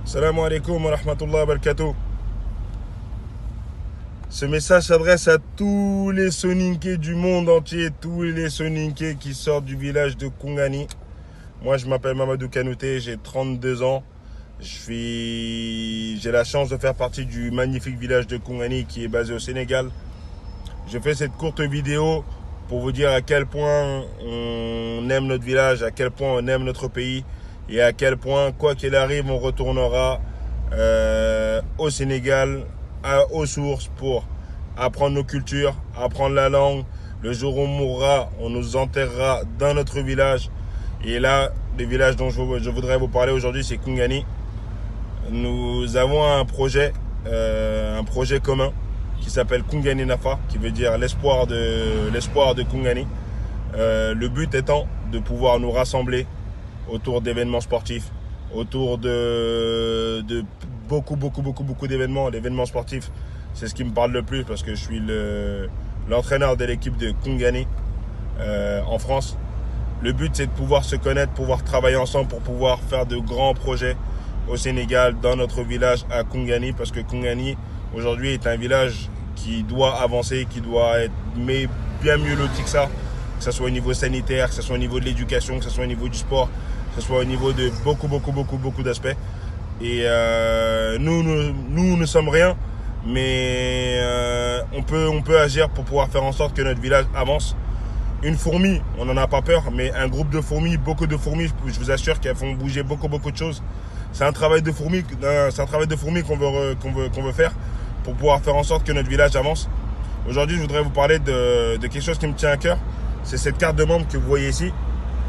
Salam alaikum wa rahmatullah wa barakatuh. Ce message s'adresse à tous les Soninké du monde entier, tous les Soninké qui sortent du village de Koungani. Moi, je m'appelle Mamadou Kanouté, j'ai 32 ans. J'ai la chance de faire partie du magnifique village de Koungani qui est basé au Sénégal. Je fais cette courte vidéo pour vous dire à quel point on aime notre village, à quel point on aime notre pays et à quel point, quoi qu'il arrive, on retournera au Sénégal, aux sources pour apprendre nos cultures, apprendre la langue. Le jour où on mourra, on nous enterrera dans notre village. Et là, le village dont je voudrais vous parler aujourd'hui, c'est Koungani. Nous avons un projet commun qui s'appelle Koungani Nafa, qui veut dire l'espoir de Koungani. Le but étant de pouvoir nous rassembler autour d'événements sportifs, autour de beaucoup d'événements. L'événement sportif, c'est ce qui me parle le plus parce que je suis l'entraîneur de l'équipe de Koungani en France. Le but, c'est de pouvoir se connaître, pouvoir travailler ensemble pour pouvoir faire de grands projets au Sénégal, dans notre village à Koungani, parce que Koungani, aujourd'hui, est un village qui doit avancer, qui doit être bien mieux loti que ça ce soit au niveau sanitaire, que ce soit au niveau de l'éducation, que ce soit au niveau du sport, que ce soit au niveau de beaucoup d'aspects. Et nous ne sommes rien, mais on peut agir pour pouvoir faire en sorte que notre village avance. Une fourmi, on n'en a pas peur, mais un groupe de fourmis, beaucoup de fourmis, je vous assure qu'elles font bouger beaucoup de choses. C'est un travail de fourmis qu'on veut faire pour pouvoir faire en sorte que notre village avance. Aujourd'hui, je voudrais vous parler de quelque chose qui me tient à cœur. C'est cette carte de membre que vous voyez ici,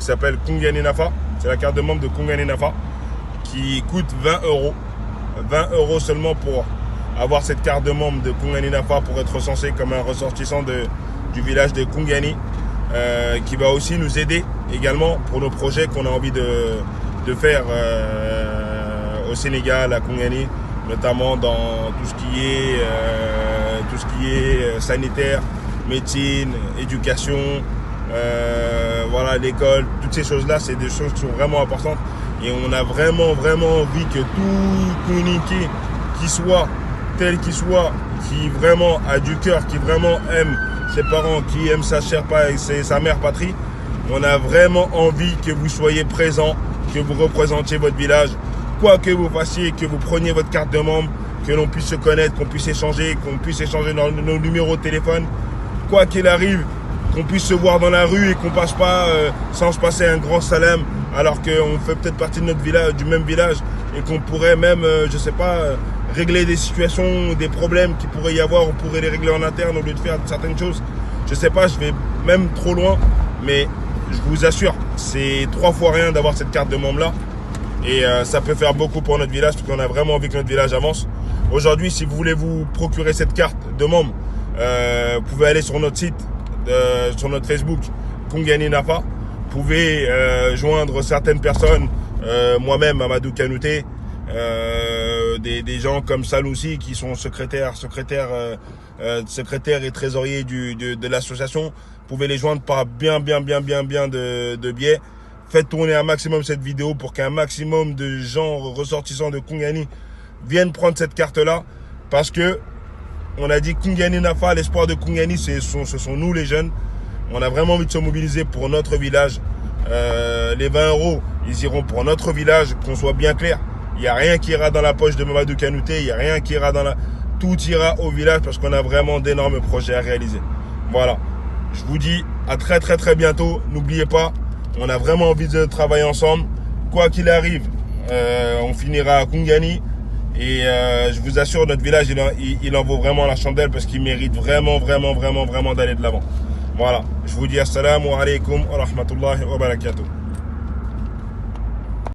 qui s'appelle Koungani Nafa. C'est la carte de membre de Koungani Nafa qui coûte 20 €. 20 € seulement pour avoir cette carte de membre de Koungani Nafa pour être recensé comme un ressortissant du village de Koungani. Qui va aussi nous aider également pour nos projets qu'on a envie de faire au Sénégal, à Koungani, notamment dans tout ce qui est sanitaire, médecine, éducation, voilà, l'école. Toutes ces choses-là, c'est des choses qui sont vraiment importantes et on a vraiment envie que tout Kouniki qui soit tel qu'il soit, qui vraiment a du cœur, qui vraiment aime ses parents, qui aiment sa mère patrie, on a vraiment envie que vous soyez présents, que vous représentiez votre village, quoi que vous fassiez, que vous preniez votre carte de membre, que l'on puisse se connaître, qu'on puisse échanger nos numéros de téléphone, quoi qu'il arrive, qu'on puisse se voir dans la rue et qu'on passe pas sans se passer un grand salam, alors qu'on fait peut-être partie de notre village, du même village, et qu'on pourrait même, je sais pas, régler des situations, des problèmes qui pourraient y avoir, on pourrait les régler en interne au lieu de faire certaines choses. Je sais pas, je vais même trop loin, mais je vous assure, c'est 3 fois rien d'avoir cette carte de membre là. Et ça peut faire beaucoup pour notre village, parce qu'on a vraiment envie que notre village avance. Aujourd'hui, si vous voulez vous procurer cette carte de membre, vous pouvez aller sur notre site, sur notre Facebook, Koungani Nafa. Vous pouvez joindre certaines personnes, moi-même, Mamadou Kanouté, des gens comme Saloussi qui sont secrétaires et trésoriers de l'association. Vous pouvez les joindre par bien de biais. Faites tourner un maximum cette vidéo pour qu'un maximum de gens ressortissants de Koungani viennent prendre cette carte-là, parce que on a dit Koungani Nafa, l'espoir de Koungani, ce sont nous les jeunes. On a vraiment envie de se mobiliser pour notre village. Les 20 €, ils iront pour notre village, qu'on soit bien clair. Il n'y a rien qui ira dans la poche de Mamadou Kanouté, il n'y a rien qui ira tout ira au village, parce qu'on a vraiment d'énormes projets à réaliser. Voilà. Je vous dis à très bientôt. N'oubliez pas, on a vraiment envie de travailler ensemble. Quoi qu'il arrive, on finira à Koungani. Et je vous assure, notre village, il en vaut vraiment la chandelle, parce qu'il mérite vraiment d'aller de l'avant. Voilà. Je vous dis assalamu alaikum wa rahmatullahi wa barakatuh.